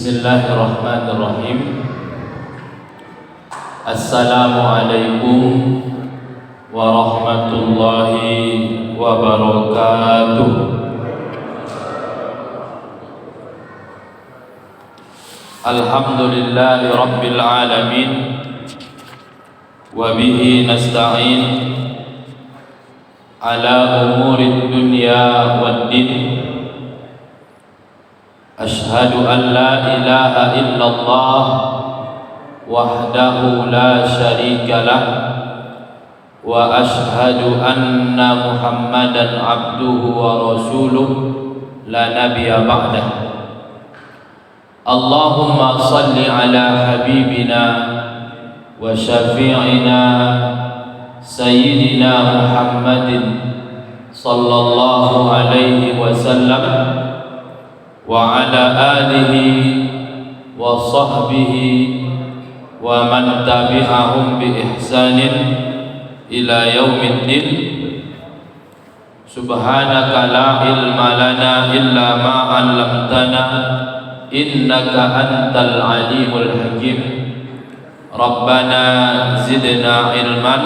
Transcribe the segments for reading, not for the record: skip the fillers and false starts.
Bismillahirrahmanirrahim. Assalamualaikum warahmatullahi wabarakatuh. Alhamdulillahi rabbil alamin, wa bihi nasta'in ala umurid dunya waddin. Ashhadu an la ilaha illallah wahdahu la syarika lah, wa ashhadu anna Muhammadan abduhu wa rasuluh la nabiyya ba'dah. Allahumma salli ala habibina wa syafi'ina sayyidina Muhammadin sallallahu alaihi wasallam wa ala alihi wa sahbihi wa man tabi'ahum bi ihsanin ila yaumiddin. Subhanaka la ilma lana illa ma 'allamtana innaka antal alimul hakim. Rabbana zidna ilman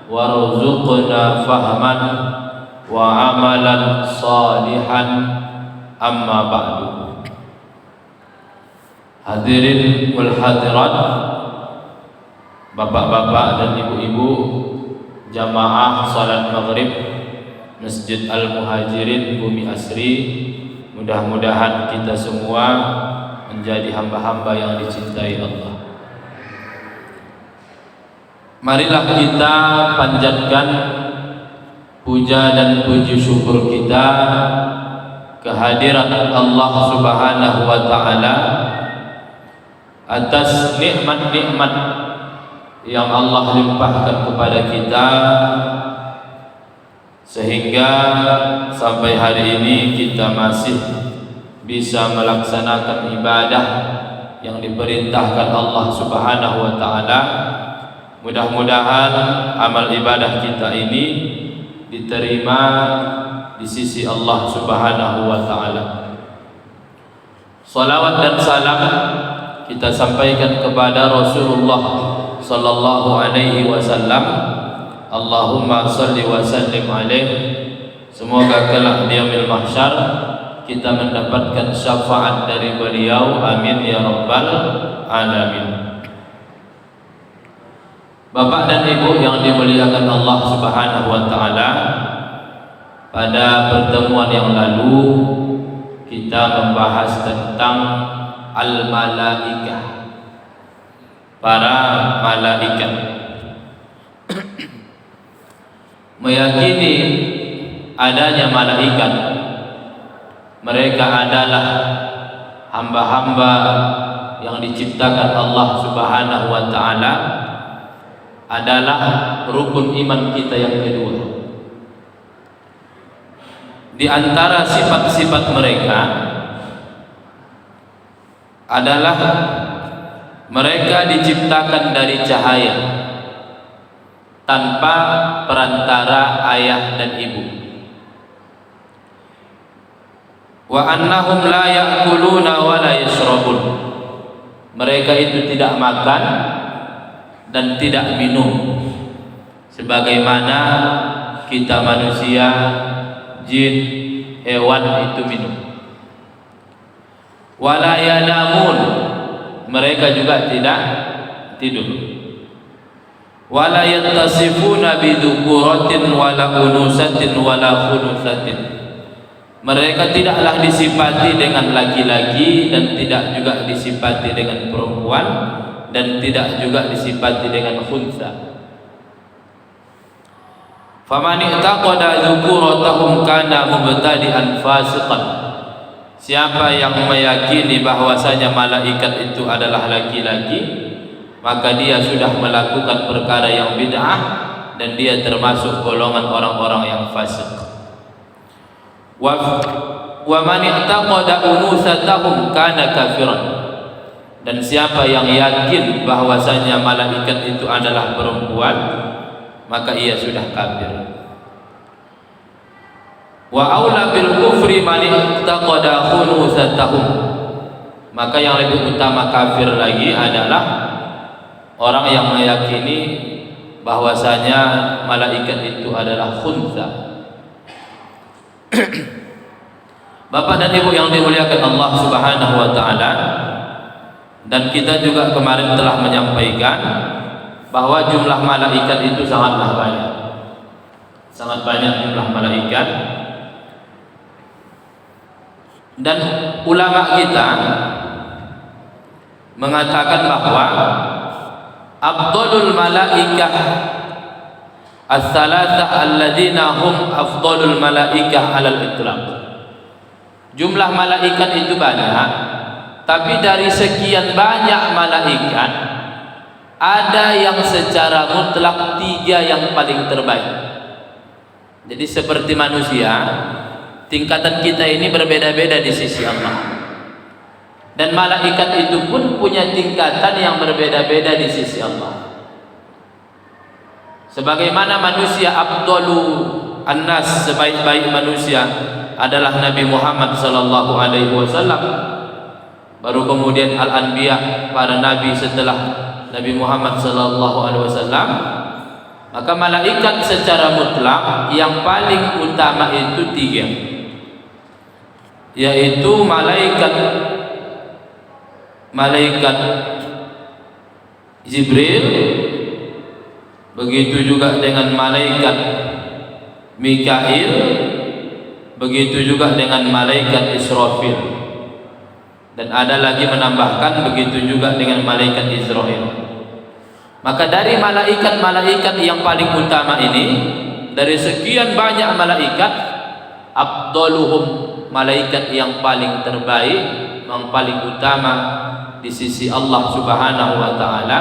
warzuqna fahman wa amalan salihan. Amma ba'du. Hadirin wal hadirat, bapak-bapak dan ibu-ibu jamaah salat maghrib Masjid Al-Muhajirin Bumi Asri, mudah-mudahan kita semua menjadi hamba-hamba yang dicintai Allah. Marilah kita panjatkan puja dan puji syukur kita kehadiran Allah Subhanahu wa taala atas nikmat-nikmat yang Allah limpahkan kepada kita, sehingga sampai hari ini kita masih bisa melaksanakan ibadah yang diperintahkan Allah Subhanahu wa taala. Mudah-mudahan amal ibadah kita ini diterima di sisi Allah Subhanahu wa taala. Salawat dan salam kita sampaikan kepada Rasulullah sallallahu alaihi wasallam. Allahumma shalli wa sallim alaihi. Semoga kelak di yaumil mahsyar kita mendapatkan syafaat dari beliau, amin ya rabbal alamin. Bapak dan ibu yang dimuliakan Allah Subhanahu wa taala, pada pertemuan yang lalu kita membahas tentang al-malaikah, para malaikat. Meyakini adanya malaikat, mereka adalah hamba-hamba yang diciptakan Allah Subhanahu wa taala, adalah rukun iman kita yang kedua. Di antara sifat-sifat mereka adalah mereka diciptakan dari cahaya tanpa perantara ayah dan ibu. Wa annahum la ya'kuluna wa la yashrabun. Mereka itu tidak makan dan tidak minum sebagaimana kita manusia, jin, hewan itu minum. Wala yanamun, mereka juga tidak tidur. Wala yattasifuna bidukuratin wala unusatin wala khunusatin. Mereka tidaklah disifati dengan laki-laki dan tidak juga disifati dengan perempuan dan tidak juga disifati dengan khunsa. Faman i'taqada dzukuratahum kana mubtadi'an fasiqan. Siapa yang meyakini bahwasanya malaikat itu adalah laki-laki, maka dia sudah melakukan perkara yang bid'ah dan dia termasuk golongan orang-orang yang fasik. Wa man i'taqada unusatahum kana kafiran. Dan siapa yang yakin bahwasanya malaikat itu adalah perempuan, maka ia sudah kafir. Wa aula bil kufri man i'taqada khunusatahum. maka yang lebih utama kafir lagi adalah orang yang meyakini bahwasanya malaikat itu adalah khuntsa. Bapak dan Ibu yang dimuliakan Allah Subhanahu wa taala, dan kita juga kemarin telah menyampaikan bahwa jumlah malaikat itu sangatlah banyak. Sangat banyak jumlah malaikat. Dan ulama kita mengatakan bahwa afdalul malaikah as-salatah alladzina hum afdalul malaikah alal itlaq. Jumlah malaikat itu banyak, tapi dari sekian banyak malaikat ada yang secara mutlak 3 yang paling terbaik. Jadi seperti manusia, tingkatan kita ini berbeda-beda di sisi Allah. Dan malaikat itu pun punya tingkatan yang berbeda-beda di sisi Allah. Sebagaimana manusia afdalu annas, sebaik-baik manusia adalah Nabi Muhammad sallallahu alaihi wasallam. Baru kemudian al-anbiya, para nabi setelah Nabi Muhammad sallallahu alaihi wasallam. Maka malaikat secara mutlak yang paling utama itu 3, yaitu malaikat Jibril, begitu juga dengan malaikat Mikail, begitu juga dengan malaikat Israfil, dan ada lagi menambahkan begitu juga dengan malaikat Israel. Maka dari malaikat-malaikat yang paling utama ini, dari sekian banyak malaikat, afdaluhum, malaikat yang paling terbaik, yang paling utama di sisi Allah Subhanahu wa taala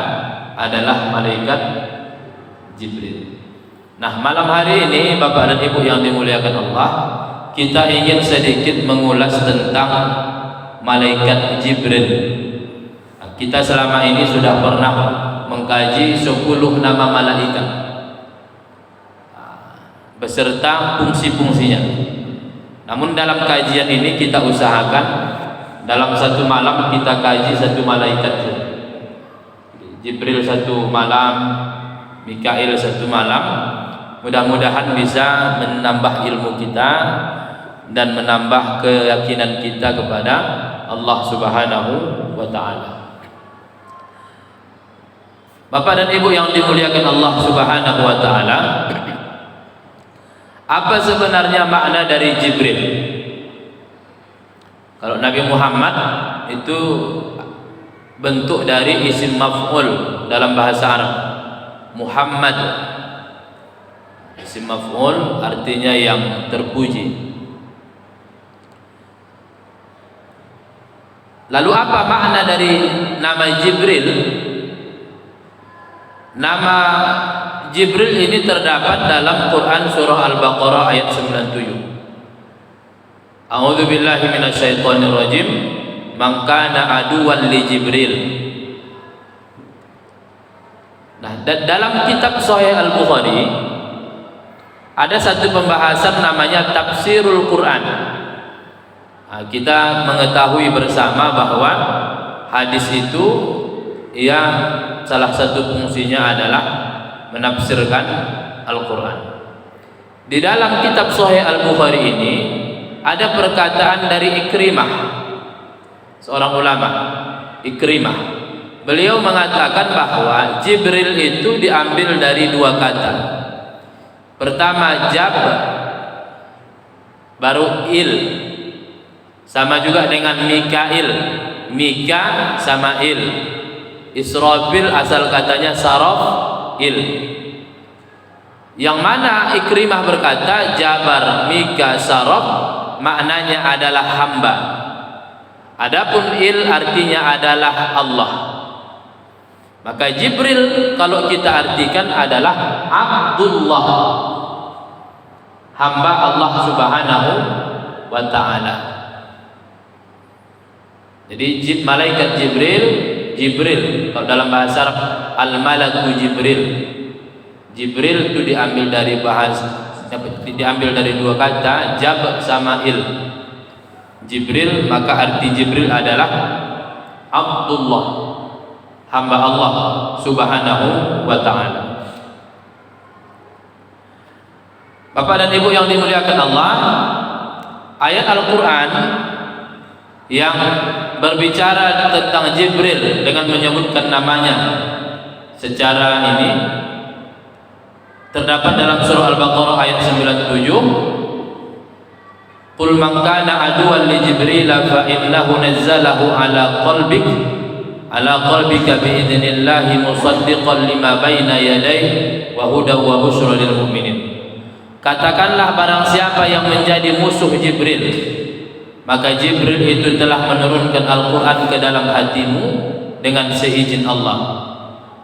adalah malaikat Jibril. Nah, malam hari ini Bapak dan Ibu yang dimuliakan Allah, kita ingin sedikit mengulas tentang malaikat Jibril. Nah, kita selama ini sudah pernah mengkaji 10 nama malaikat beserta fungsi-fungsinya. Namun dalam kajian ini kita usahakan dalam satu malam kita kaji 1 malaikat. Jibril 1 malam, Mikail 1 malam. Mudah-mudahan bisa menambah ilmu kita dan menambah keyakinan kita kepada Allah Subhanahu wa taala. Bapak dan Ibu yang dimuliakan Allah Subhanahu wa taala, apa sebenarnya makna dari Jibril? Kalau Nabi Muhammad itu bentuk dari isim maf'ul dalam bahasa Arab. Muhammad, isim maf'ul artinya yang terpuji. Lalu apa makna dari nama Jibril? Nama Jibril ini terdapat dalam Quran surah Al-Baqarah ayat 97. A'udzu billahi minasyaitonir rajim. Man kana aduwwan li Jibril. Nah, dalam kitab Sahih Al-Bukhari ada satu pembahasan namanya tafsirul Quran. Nah, kita mengetahui bersama bahwa hadis itu salah satu fungsinya adalah menafsirkan Al-Quran. Di dalam kitab Sahih Al-Bukhari ini ada perkataan dari Ikrimah, seorang ulama, Ikrimah. Beliau mengatakan bahwa Jibril itu diambil dari 2 kata. Pertama jab, baru il. Sama juga dengan Mikail, Mika sama il. Israfil asal katanya saraf il. Yang mana Ikrimah berkata Jabar, Mika, saraf maknanya adalah hamba. Adapun il artinya adalah Allah. Maka Jibril kalau kita artikan adalah Abdullah, hamba Allah Subhanahu wa ta'ala. Jadi malaikat Jibril kalau dalam bahasa Arab al-malaku Jibril. Jibril itu diambil dari dari 2 kata jab sama il. Jibril, maka arti Jibril adalah Abdullah, hamba Allah Subhanahu wa ta'ala. Bapak dan Ibu yang dimuliakan Allah, ayat Al-Quran yang berbicara tentang Jibril dengan menyebutkan namanya secara ini terdapat dalam surah Al-Baqarah ayat 97. Qul man kana aduwwan li Jibril fa innahu nazzalahu ala qalbika bi idznillah musaddiqan lima baina yadayhi wa hudan wa busyra lil mu'minin. Katakanlah, barang siapa yang menjadi musuh Jibril, maka Jibril itu telah menurunkan Al-Quran ke dalam hatimu dengan seizin Allah,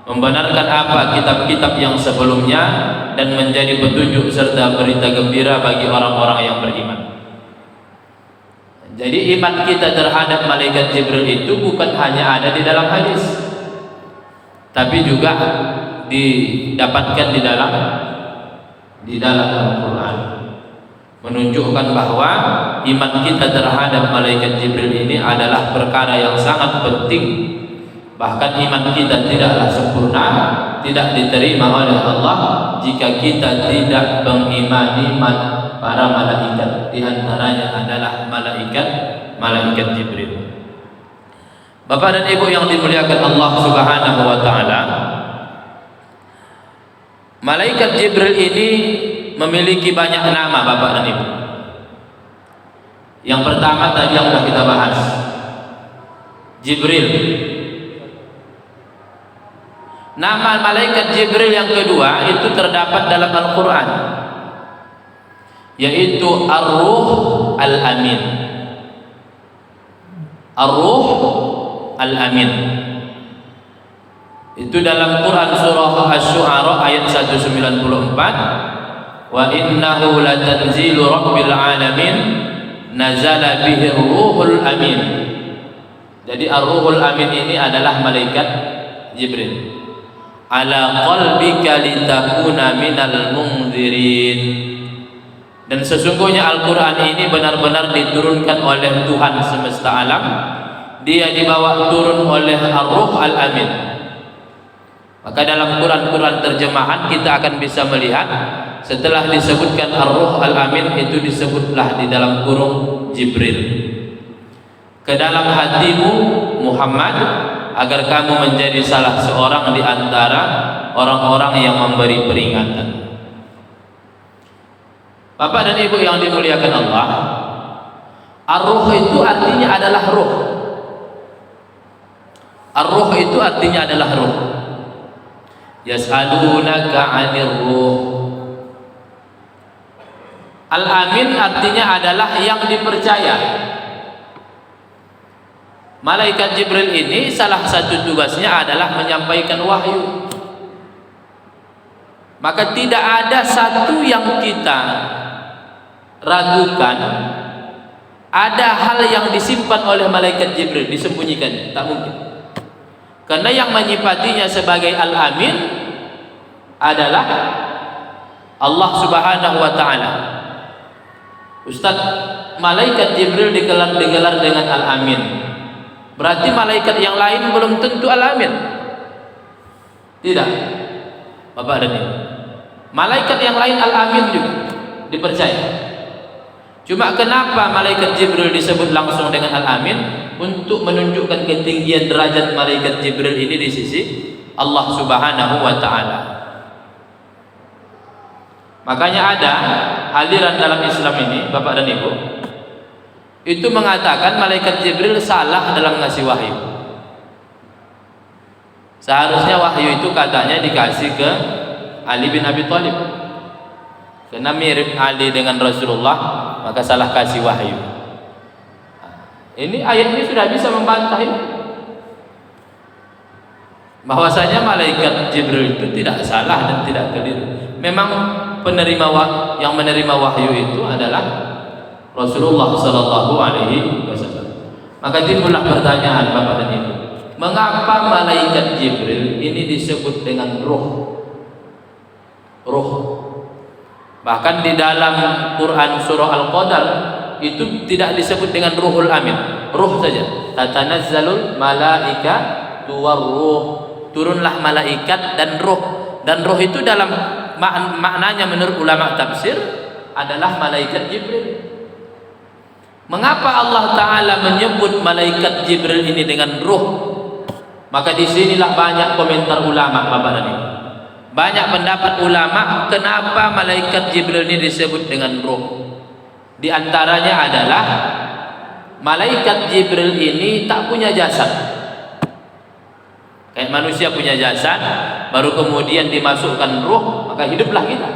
membenarkan apa kitab-kitab yang sebelumnya dan menjadi petunjuk serta berita gembira bagi orang-orang yang beriman. Jadi iman kita terhadap malaikat Jibril itu bukan hanya ada di dalam hadis, tapi juga didapatkan di dalam Al-Quran, menunjukkan bahwa iman kita terhadap malaikat Jibril ini adalah perkara yang sangat penting. Bahkan iman kita tidaklah sempurna, tidak diterima oleh Allah jika kita tidak mengimani para malaikat. Di antaranya adalah malaikat Jibril. Bapak dan Ibu yang dimuliakan Allah Subhanahu wa ta'ala, malaikat Jibril ini memiliki banyak nama, Bapak dan Ibu. Yang pertama tadi yang sudah kita bahas, Jibril. Nama malaikat Jibril yang kedua itu terdapat dalam Al-Quran, yaitu Ar-Ruh Al-Amin. Ar-Ruh Al-Amin itu dalam Quran surah Asy-Syu'ara ayat 194, wa innahu latanzilu rabbil alamin nazala bihi ruhul amin. Jadi ar-ruhul amin ini adalah malaikat Jibril. Ala qalbika litakuna minal munzirin. Dan sesungguhnya Al-Quran ini benar-benar diturunkan oleh Tuhan semesta alam. Dia dibawa turun oleh ar-ruh al-amin. Maka dalam Quran terjemahan kita akan bisa melihat setelah disebutkan ar-ruh al-amin itu disebutlah di dalam kurung Jibril. Ke dalam hatimu Muhammad, agar kamu menjadi salah seorang di antara orang-orang yang memberi peringatan. Bapak dan Ibu yang dimuliakan Allah, ar-ruh itu artinya adalah ruh. Ar-ruh itu artinya adalah ruh. Yas'alunaka 'anir ruh. Al-amin artinya adalah yang dipercaya. Malaikat Jibril ini salah satu tugasnya adalah menyampaikan wahyu. Maka tidak ada satu yang kita ragukan ada hal yang disimpan oleh malaikat Jibril, disembunyikan, tak mungkin. Karena yang menyifatinya sebagai Al-Amin adalah Allah Subhanahu wa ta'ala. Ustaz, malaikat Jibril digelar dengan Al-Amin, berarti malaikat yang lain belum tentu Al-Amin? Tidak, Bapak dan Ibu. Malaikat yang lain Al-Amin juga dipercaya. Cuma kenapa malaikat Jibril disebut langsung dengan Al-Amin? Untuk menunjukkan ketinggian derajat malaikat Jibril ini di sisi Allah Subhanahu wa ta'ala. Makanya ada aliran dalam Islam ini, Bapak dan Ibu, itu mengatakan malaikat Jibril salah dalam ngasih wahyu. Seharusnya wahyu itu katanya dikasih ke Ali bin Abi Thalib, karena mirip Ali dengan Rasulullah, maka salah kasih wahyu. Ini ayat ini sudah bisa membantah ini, bahwasanya malaikat Jibril itu tidak salah dan tidak keliru. Memang yang menerima wahyu itu adalah Rasulullah Sallallahu Alaihi Wasallam. Maka timbullah pertanyaan, Bapak dan Ibu, mengapa malaikat Jibril ini disebut dengan ruh? Ruh. Bahkan di dalam Quran surah Al-Qadar itu tidak disebut dengan ruhul amin. ruh saja. Tatanazzalul malaikatu warruh. Turunlah malaikat dan ruh. Dan ruh itu dalam maknanya menurut ulama tafsir adalah malaikat Jibril. Mengapa Allah Ta'ala menyebut malaikat Jibril ini dengan ruh? Maka disinilah banyak komentar ulama, Bapak dan Ibu. Banyak pendapat ulama kenapa malaikat Jibril ini disebut dengan ruh. Di antaranya adalah malaikat Jibril ini tak punya jasad. Kayak manusia punya jasad, baru kemudian dimasukkan ruh, maka hiduplah kita.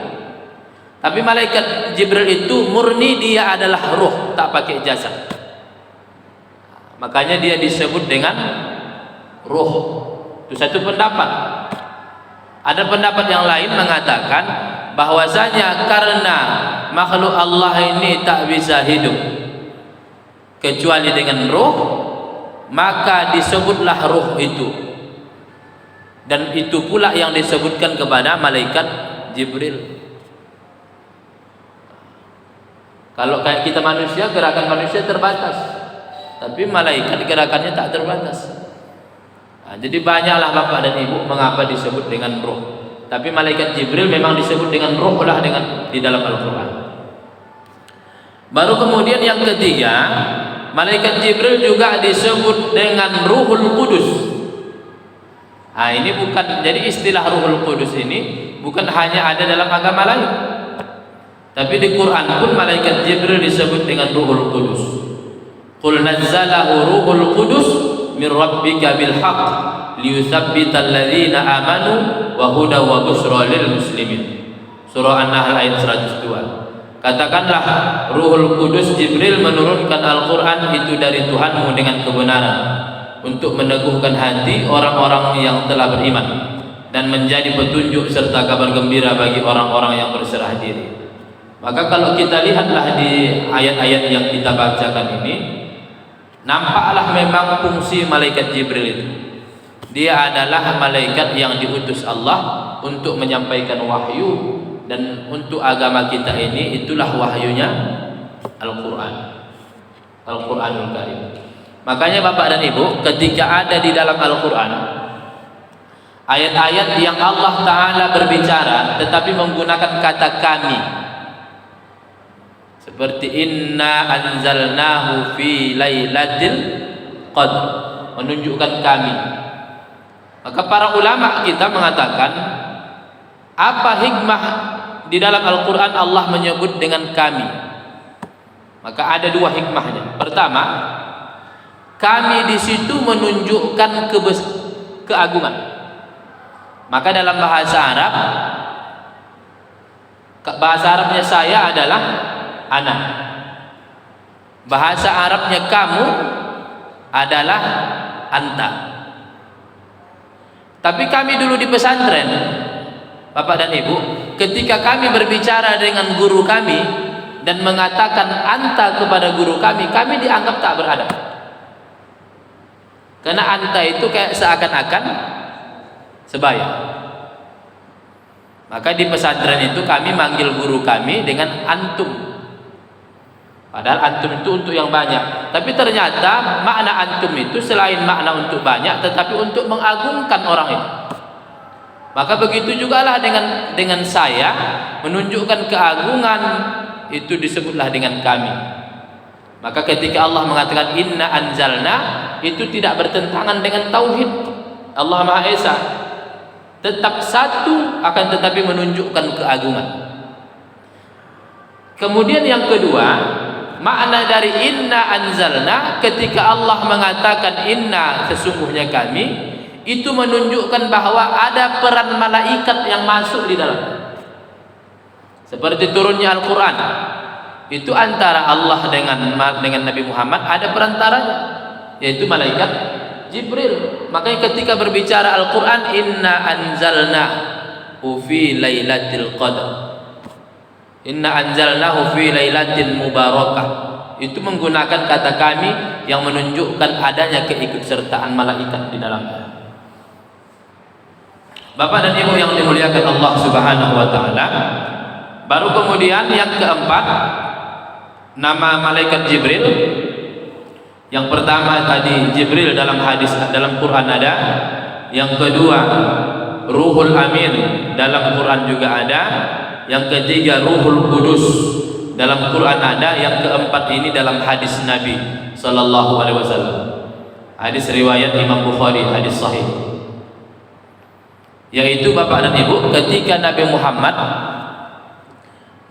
Tapi malaikat Jibril itu murni, dia adalah ruh, tak pakai jasad. Makanya dia disebut dengan ruh. Itu satu pendapat. Ada pendapat yang lain mengatakan bahwasanya karena makhluk Allah ini tak bisa hidup kecuali dengan ruh, maka disebutlah ruh itu. Dan itu pula yang disebutkan kepada malaikat Jibril. Kalau kayak kita manusia, gerakan manusia terbatas, tapi malaikat gerakannya tak terbatas. Nah, jadi banyaklah Bapak dan Ibu mengapa disebut dengan ruh. Tapi malaikat Jibril memang disebut dengan ruh lah di dalam Al-Quran. Baru kemudian yang ketiga, malaikat Jibril juga disebut dengan Ruhul Qudus. Nah, ini bukan, jadi istilah Ruhul Qudus ini bukan hanya ada dalam agama lain, tapi di Quran pun malaikat Jibril disebut dengan Ruhul Qudus. Qul nazzalahu Ruhul Qudus min rabbika bil haqq liyuthabbital ladzina amanu wa huda wa busyra lil muslimin. Surah An-Nahl ayat 102. Katakanlah Ruhul Qudus Jibril menurunkan Al-Quran itu dari Tuhanmu dengan kebenaran, untuk meneguhkan hati orang-orang yang telah beriman dan menjadi petunjuk serta kabar gembira bagi orang-orang yang berserah diri. Maka kalau kita lihatlah di ayat-ayat yang kita bacakan ini, nampaklah memang fungsi malaikat Jibril itu. Dia adalah malaikat yang diutus Allah untuk menyampaikan wahyu, dan untuk agama kita ini itulah wahyunya Al-Quran, Al-Quranul Karim. Makanya Bapak dan Ibu, ketika ada di dalam Al-Quran ayat-ayat yang Allah Ta'ala berbicara tetapi menggunakan kata kami, seperti inna anzalnahu fi lailatul qadr, menunjukkan kami, maka para ulama kita mengatakan, apa hikmah di dalam Al-Quran Allah menyebut dengan kami? Maka ada dua hikmahnya. Pertama, kami di situ menunjukkan keagungan. Maka dalam bahasa Arabnya saya adalah ana. Bahasa Arabnya kamu adalah anta. Tapi kami dulu di pesantren, Bapak dan Ibu, ketika kami berbicara dengan guru kami dan mengatakan anta kepada guru kami dianggap tak beradab. Karena anta itu kayak seakan-akan sebaya. Maka di pesantren itu kami manggil guru kami dengan antum. Padahal antum itu untuk yang banyak. Tapi ternyata makna antum itu selain makna untuk banyak, tetapi untuk mengagungkan orang itu. Maka begitu jugalah dengan saya, menunjukkan keagungan itu disebutlah dengan kami. Maka ketika Allah mengatakan inna anzalna, itu tidak bertentangan dengan tauhid Allah Maha Esa, tetap satu, akan tetapi menunjukkan keagungan. Kemudian yang kedua, makna dari inna anzalna, ketika Allah mengatakan inna, sesungguhnya kami, itu menunjukkan bahwa ada peran malaikat yang masuk di dalam. Seperti turunnya Al-Quran, itu antara Allah dengan Nabi Muhammad ada perantaranya, yaitu malaikat Jibril. Makanya ketika berbicara Al-Quran, inna anzalna fi lailatul qadr, inna anzalnahu fi lailatin mubarakah, itu menggunakan kata kami yang menunjukkan adanya keikutsertaan malaikat di dalamnya. Bapak dan Ibu yang dimuliakan Allah Subhanahu wa taala, baru kemudian yang keempat, nama malaikat Jibril Yang pertama tadi Jibril dalam hadis, dalam Quran ada. Yang kedua Ruhul Amin dalam Quran juga ada. Yang ketiga Ruhul Kudus dalam Quran ada. Yang keempat ini dalam hadis Nabi sallallahu alaihi wasallam. Hadis riwayat Imam Bukhari, hadis sahih. Yaitu Bapak dan Ibu, ketika Nabi Muhammad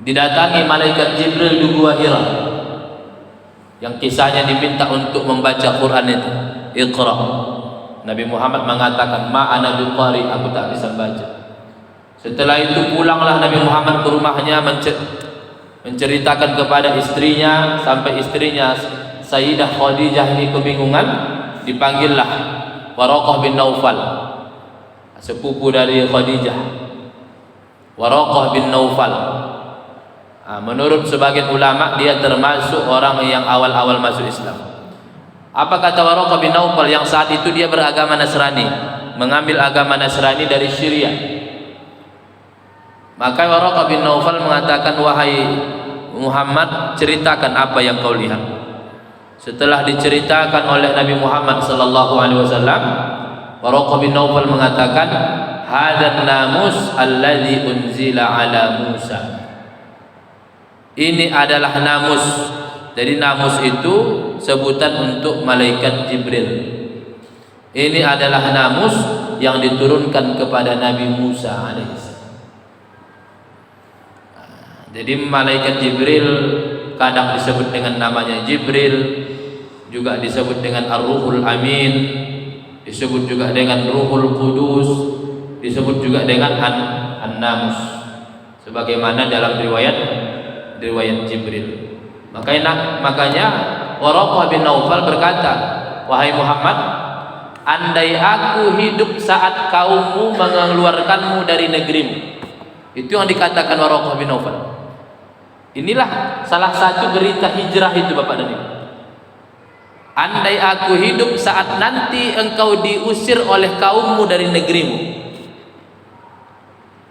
didatangi malaikat Jibril di Gua Hira, yang kisahnya diminta untuk membaca Quran itu, Iqra. Nabi Muhammad mengatakan, ma ana biqari, aku tak bisa baca. Setelah itu pulanglah Nabi Muhammad ke rumahnya, menceritakan kepada istrinya, sampai istrinya Sayyidah Khadijah ini kebingungan. Dipanggillah Waraqah bin Naufal, sepupu dari Khadijah. Waraqah bin Naufal, menurut sebagian ulama dia termasuk orang yang awal-awal masuk Islam. Apa kata Waraqah bin Naufal yang saat itu dia beragama Nasrani, mengambil agama Nasrani dari Syria? Maka Waraqah bin Naufal mengatakan, wahai Muhammad, ceritakan apa yang kau lihat. Setelah diceritakan oleh Nabi Muhammad sallallahu alaihi wasallam, Waraqah bin Naufal mengatakan, hadzal namus alladzi unzila ala Musa. Ini adalah namus. Jadi namus itu sebutan untuk malaikat Jibril. Ini adalah namus yang diturunkan kepada Nabi Musa alaihissalam. Jadi malaikat Jibril kadang disebut dengan namanya Jibril, juga disebut dengan Ar-Ruhul Amin, disebut juga dengan Ruhul Kudus, disebut juga dengan An-Namus, sebagaimana dalam riwayat Jibril. Makanya Waraqah bin Naufal berkata, wahai Muhammad, andai aku hidup saat kaummu mengeluarkanmu dari negerimu. Itu yang dikatakan Waraqah bin Naufal. Inilah salah satu berita hijrah itu Bapak dan Ibu. Andai aku hidup saat nanti engkau diusir oleh kaummu dari negerimu,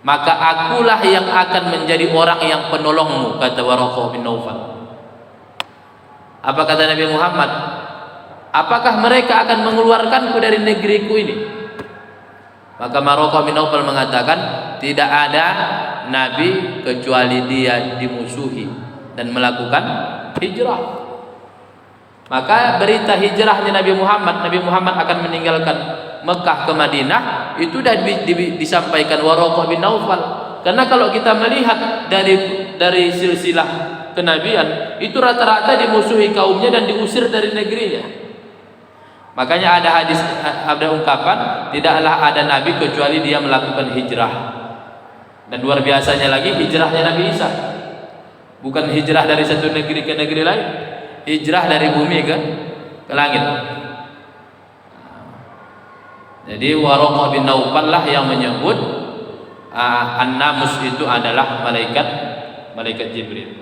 maka akulah yang akan menjadi orang yang penolongmu, kata Waraqah bin Naufal. Apa kata Nabi Muhammad? Apakah mereka akan mengeluarkanku dari negeriku ini? Maka Waraqah bin Naufal mengatakan, tidak ada nabi kecuali dia dimusuhi dan melakukan hijrah. Maka berita hijrahnya Nabi Muhammad akan meninggalkan Mekah ke Madinah itu sudah disampaikan Waraqah bin Naufal. Karena kalau kita melihat dari silsilah kenabian, itu rata-rata dimusuhi kaumnya dan diusir dari negerinya. Makanya ada ungkapan, tidaklah ada nabi kecuali dia melakukan hijrah. Dan luar biasanya lagi hijrahnya Nabi Isa, bukan hijrah dari satu negeri ke negeri lain, hijrah dari bumi ke langit. Jadi Waraqah bin Naufal lah yang menyebut An-Namus itu adalah malaikat Jibril.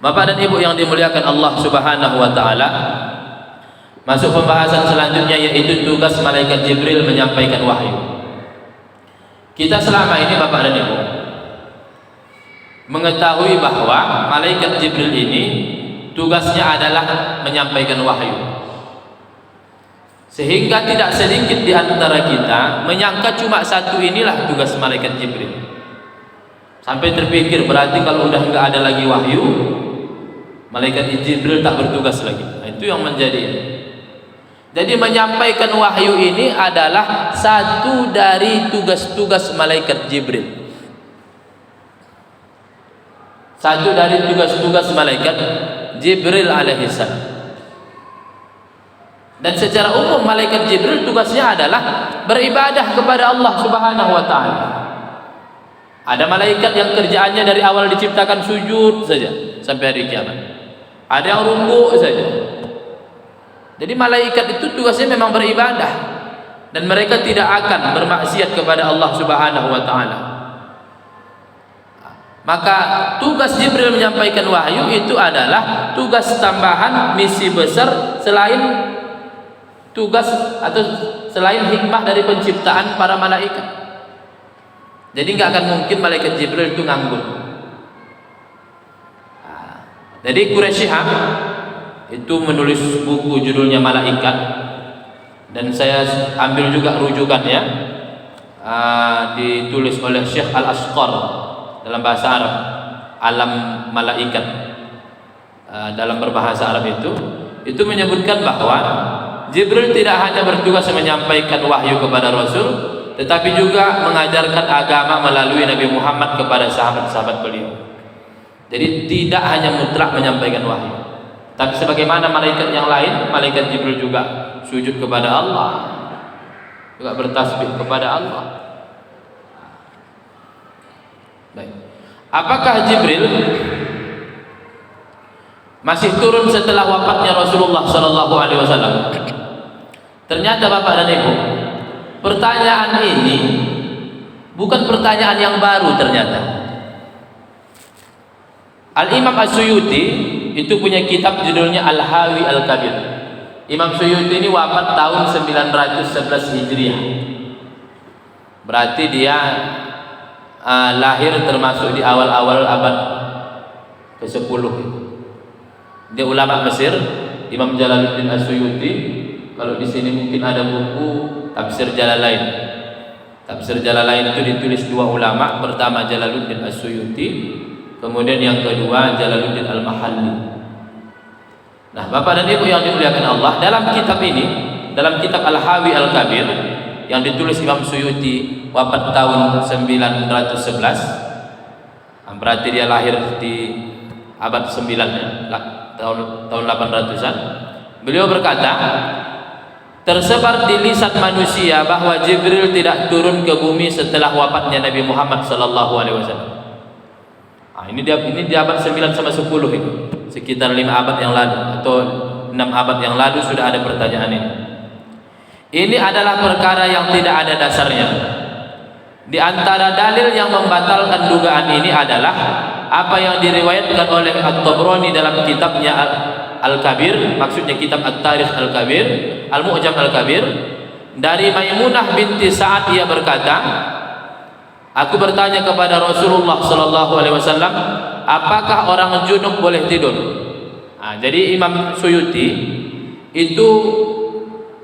Bapak dan Ibu yang dimuliakan Allah Subhanahu wa taala, masuk pembahasan selanjutnya, yaitu tugas malaikat Jibril menyampaikan wahyu. Kita selama ini Bapak dan Ibu mengetahui bahwa malaikat Jibril ini tugasnya adalah menyampaikan wahyu, sehingga tidak sedikit di antara kita menyangka cuma satu inilah tugas malaikat Jibril, sampai terpikir berarti kalau udah nggak ada lagi wahyu, malaikat Jibril tak bertugas lagi. Nah, itu yang menjadi. Jadi menyampaikan wahyu ini adalah satu dari tugas-tugas malaikat Jibril. Satu dari tugas-tugas malaikat Jibril alaihissalam. Dan secara umum malaikat Jibril tugasnya adalah beribadah kepada Allah Subhanahu wa taala. Ada malaikat yang kerjaannya dari awal diciptakan sujud saja sampai hari kiamat. Ada yang rukuk saja. Jadi malaikat itu tugasnya memang beribadah, dan mereka tidak akan bermaksiat kepada Allah Subhanahu wa taala. Maka tugas Jibril menyampaikan wahyu itu adalah tugas tambahan, misi besar selain tugas atau selain hikmah dari penciptaan para malaikat. Jadi nggak akan mungkin malaikat Jibril itu nganggur. Jadi Quraisy itu menulis buku judulnya Malaikat, dan saya ambil juga rujukannya, ditulis oleh Syekh Al-Asqar dalam bahasa Arab, Alam Malaikat. Dalam berbahasa Arab itu menyebutkan bahwa Jibril tidak hanya bertugas menyampaikan wahyu kepada Rasul, tetapi juga mengajarkan agama melalui Nabi Muhammad kepada sahabat-sahabat beliau. Jadi tidak hanya mutlak menyampaikan wahyu, tapi sebagaimana malaikat yang lain, malaikat Jibril juga sujud kepada Allah, juga bertasbih kepada Allah. Baik. Apakah Jibril masih turun setelah wafatnya Rasulullah sallallahu alaihi wasallam? Ternyata Bapak dan Ibu, pertanyaan ini bukan pertanyaan yang baru ternyata. Al-Imam As-Suyuti itu punya kitab judulnya Al-Hawi Al-Kabir. Imam Suyuti ini wafat tahun 911 Hijriah. Berarti dia lahir termasuk di awal-awal abad ke-10. Dia ulama Mesir, Imam Jalaluddin As-Suyuti. Kalau di sini mungkin ada buku Tafsir Jalalain. Tafsir Jalalain itu ditulis dua ulama, pertama Jalaluddin As-Suyuti, kemudian yang kedua Jalaluddin Al-Mahalli. Nah, Bapak dan Ibu yang dimuliakan Allah, dalam kitab ini, dalam kitab Al-Hawi Al-Kabir yang ditulis Imam Suyuti wafat tahun 911, berarti dia lahir di abad 9 ya, tahun 800-an. Beliau berkata, tersebar di lisan manusia bahwa Jibril tidak turun ke bumi setelah wafatnya Nabi Muhammad sallallahu alaihi wasallam. Ini di abad 9 sama 10 itu. Sekitar 5 abad yang lalu atau 6 abad yang lalu sudah ada pertanyaan ini. Ini adalah perkara yang tidak ada dasarnya. Di antara dalil yang membatalkan dugaan ini adalah apa yang diriwayatkan oleh At-Tabrani dalam kitabnya Al-Kabir, maksudnya kitab At-Tarikh Al-Kabir, Al-Mu'jam Al-Kabir, dari Maimunah binti Sa'ad, ia berkata, aku bertanya kepada Rasulullah sallallahu alaihi wasallam, apakah orang junub boleh tidur? Jadi Imam Suyuti itu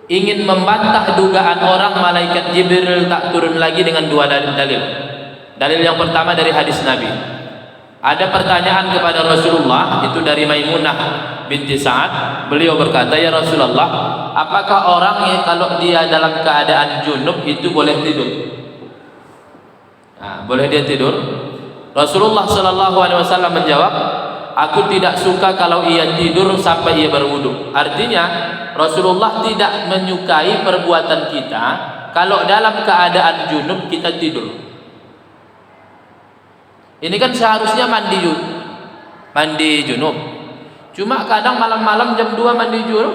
ingin membantah dugaan orang malaikat Jibril tak turun lagi dengan dua dalil. Dalil yang pertama dari hadis Nabi. Ada pertanyaan kepada Rasulullah, itu dari Maimunah binti Sa'ad. Beliau berkata, ya Rasulullah, apakah orang yang kalau dia dalam keadaan junub itu boleh tidur? Boleh dia tidur? Rasulullah sallallahu alaihi wasallam menjawab, aku tidak suka kalau ia tidur sampai ia berwudu. Artinya Rasulullah tidak menyukai perbuatan kita kalau dalam keadaan junub kita tidur. Ini kan seharusnya mandi junub. Cuma kadang malam-malam jam 2 mandi junub.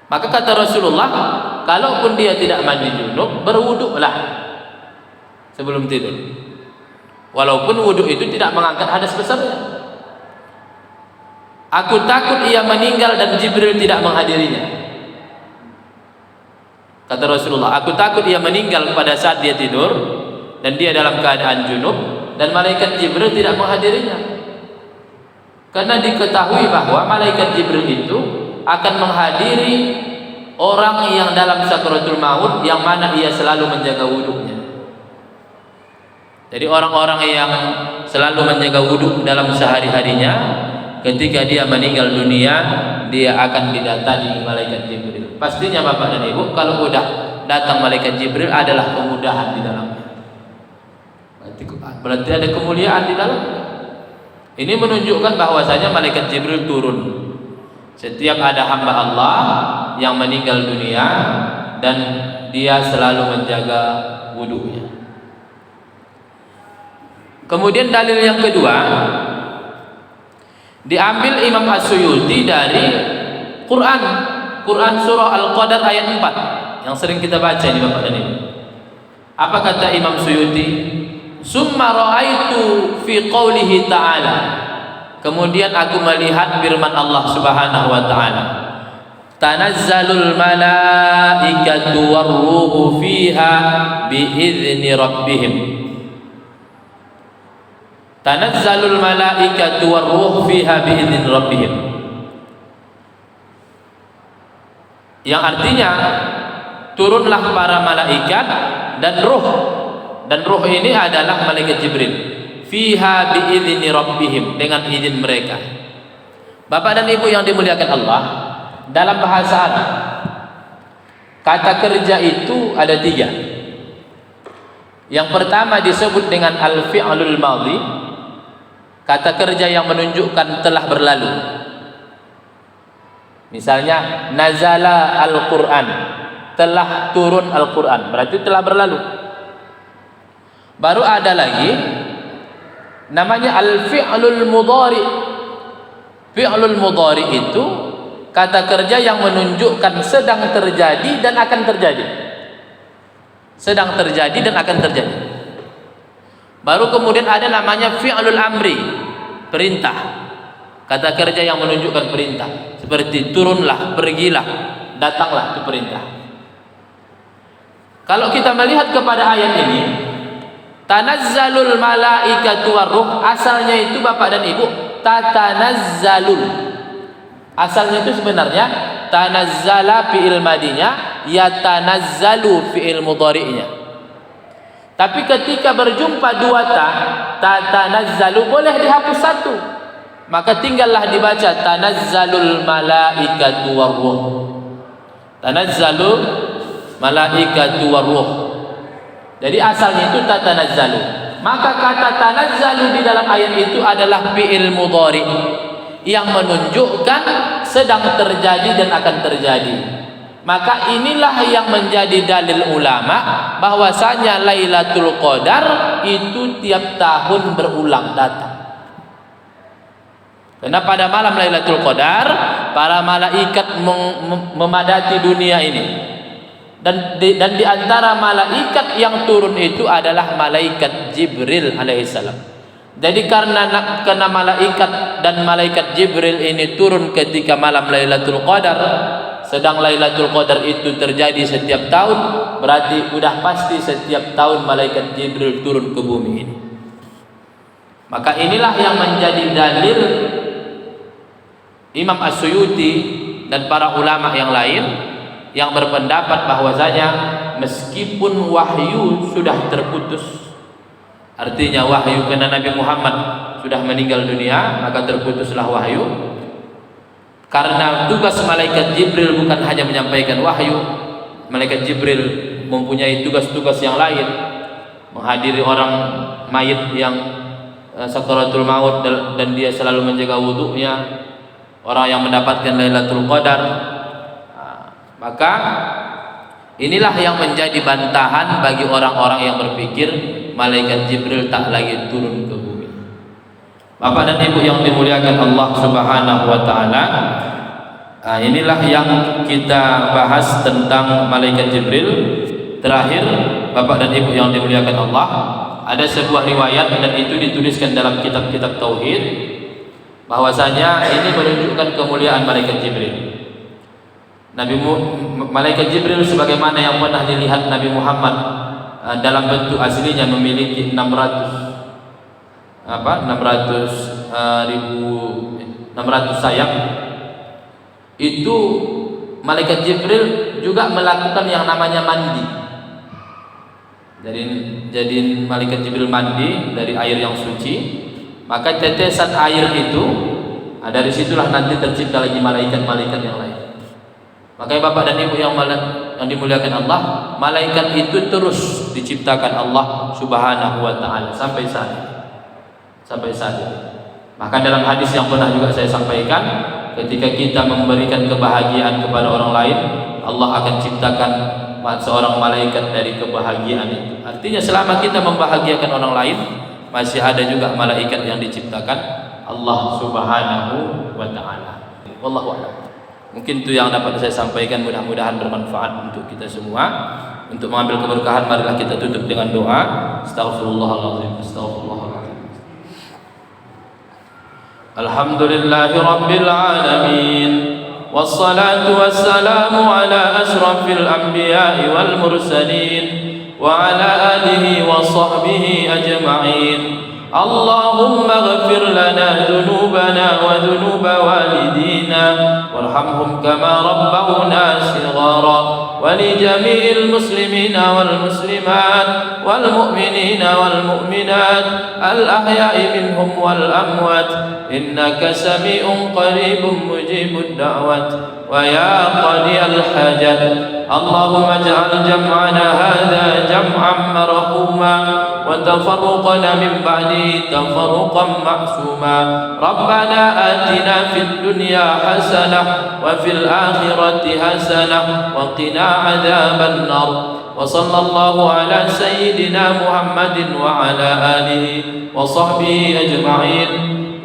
Maka kata Rasulullah, kalaupun dia tidak mandi junub, berwuduklah sebelum tidur. Walaupun wuduk itu tidak mengangkat hadas besarnya. Aku takut ia meninggal dan Jibril tidak menghadirinya. Kata Rasulullah, aku takut ia meninggal pada saat dia tidur dan dia dalam keadaan junub dan malaikat Jibril tidak menghadirinya. Karena diketahui bahwa malaikat Jibril itu akan menghadiri orang yang dalam sakaratul maut, yang mana ia selalu menjaga wuduknya. Jadi orang-orang yang selalu menjaga wuduk dalam sehari-harinya, ketika dia meninggal dunia, dia akan didatangi malaikat Jibril. Pastinya Bapak dan Ibu, kalau sudah datang malaikat Jibril adalah kemudahan di dalamnya. Berarti ada kemuliaan di dalamnya. Ini menunjukkan bahwasanya malaikat Jibril turun setiap ada hamba Allah yang meninggal dunia dan dia selalu menjaga wudhunya. Kemudian dalil yang kedua diambil Imam As-Suyuti dari Quran surah Al-Qadar ayat 4 yang sering kita baca ini Bapak dan Ibu. Apa kata Imam Suyuti? Summa ra'aitu fi qawlihi ta'ala, kemudian aku melihat firman Allah Subhanahu wa ta'ala, tanazzalul malaikatu warruhu fiha biizni rabbihim. Tanazzalul malaikatu war-ruh fiha bi'idzin rabbihim. Yang artinya turunlah para malaikat dan ruh. Dan ruh ini adalah malaikat Jibril. Fiha bi'idzin rabbihim, dengan izin mereka. Bapak dan Ibu yang dimuliakan Allah, dalam bahasa Arab kata kerja itu ada 3. Yang pertama disebut dengan al-fi'lul madhi, kata kerja yang menunjukkan telah berlalu. Misalnya nazala al-Quran, telah turun Al-Quran, berarti telah berlalu. Baru ada lagi namanya al-fi'lul mudhari. Fi'lul mudhari itu kata kerja yang menunjukkan sedang terjadi dan akan terjadi. Sedang terjadi dan akan terjadi. Baru kemudian ada namanya fi'lul amri, perintah. Kata kerja yang menunjukkan perintah, seperti turunlah, pergilah, datanglah, itu perintah. Kalau kita melihat kepada ayat ini, tanazzalul malaikatu war-ruh, asalnya itu Bapak dan Ibu tatanazzalul. Asalnya itu sebenarnya tanazzala fi'il madinya, yatanazzalu fi'il mudhari'nya. Tapi ketika berjumpa 2 tatanazzalu boleh dihapus 1. Maka tinggallah dibaca tanazzalul malaikatu war-ruh. Tanazzalul malaikatu war-ruh. Jadi asalnya itu tatanazzalu. Maka kata tanazzalu di dalam ayat itu adalah fi'il mudhari yang menunjukkan sedang terjadi dan akan terjadi. Maka inilah yang menjadi dalil ulama bahwasanya Lailatul Qadar itu tiap tahun berulang datang. Karena pada malam Lailatul Qadar para malaikat memadati dunia ini. Dan di antara malaikat yang turun itu adalah malaikat Jibril alaihissalam. Jadi karena malaikat dan malaikat Jibril ini turun ketika malam Lailatul Qadar, sedang Lailatul Qadar itu terjadi setiap tahun, berarti sudah pasti setiap tahun malaikat Jibril turun ke bumi ini. Maka inilah yang menjadi dalil Imam As-Suyuti dan para ulama yang lain yang berpendapat bahwasanya meskipun wahyu sudah terputus, artinya wahyu karena Nabi Muhammad sudah meninggal dunia, maka terputuslah wahyu. Karena tugas malaikat Jibril bukan hanya menyampaikan wahyu, malaikat Jibril mempunyai tugas-tugas yang lain, menghadiri orang mayit yang sakaratul maut dan dia selalu menjaga wudunya, orang yang mendapatkan Lailatul Qadar. Maka inilah yang menjadi bantahan bagi orang-orang yang berpikir malaikat Jibril tak lagi turun ke bumi. Bapak dan Ibu yang dimuliakan Allah Subhanahu wa taala, inilah yang kita bahas tentang malaikat Jibril. Terakhir, Bapak dan Ibu yang dimuliakan Allah, ada sebuah riwayat dan itu dituliskan dalam kitab-kitab tauhid bahwasanya ini menunjukkan kemuliaan malaikat Jibril. Malaikat Jibril sebagaimana yang pernah dilihat Nabi Muhammad dalam bentuk aslinya memiliki 600 sayap. Itu malaikat Jibril juga melakukan yang namanya mandi. Jadi malaikat Jibril mandi dari air yang suci, maka tetesan air itu dari situlah nanti tercipta lagi malaikat-malaikat yang lain. Makanya Bapak dan Ibu yang dimuliakan Allah, malaikat itu terus diciptakan Allah Subhanahu wa taala sampai saat ini. Maka dalam hadis yang pernah juga saya sampaikan, ketika kita memberikan kebahagiaan kepada orang lain, Allah akan ciptakan seorang malaikat dari kebahagiaan itu. Artinya selama kita membahagiakan orang lain, masih ada juga malaikat yang diciptakan Allah Subhanahu wa taala. Wallahu a'lam. Mungkin itu yang dapat saya sampaikan, mudah-mudahan bermanfaat untuk kita semua. Untuk mengambil keberkahan, marilah kita tutup dengan doa. Astaghfirullahaladzim. Astaghfirullahaladzim. Alhamdulillahi Rabbil Alamin, wassalatu wassalamu ala ashrafil anbiya'i wal mursalin wa ala alihi wa sahbihi ajma'in. اللهم اغفر لنا ذنوبنا وذنوب والدينا وارحمهم كما ربونا صغارا ولجميع المسلمين والمسلمات والمؤمنين والمؤمنات الأحياء منهم والأموات إنك سميع قريب مجيب الدعوات ويا قاضي الحاجات اللهم اجعل جمعنا هذا جمعا مرحوما وتفرقنا من بعده تفرقا معصوما ربنا آتنا في الدنيا حسنة وفي الآخرة حسنة وقنا عذاب النار وصلى الله على سيدنا محمد وعلى آله وصحبه أجمعين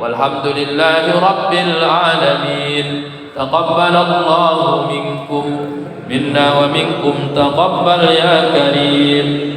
والحمد لله رب العالمين تقبل الله منكم منا ومنكم تقبل يا كريم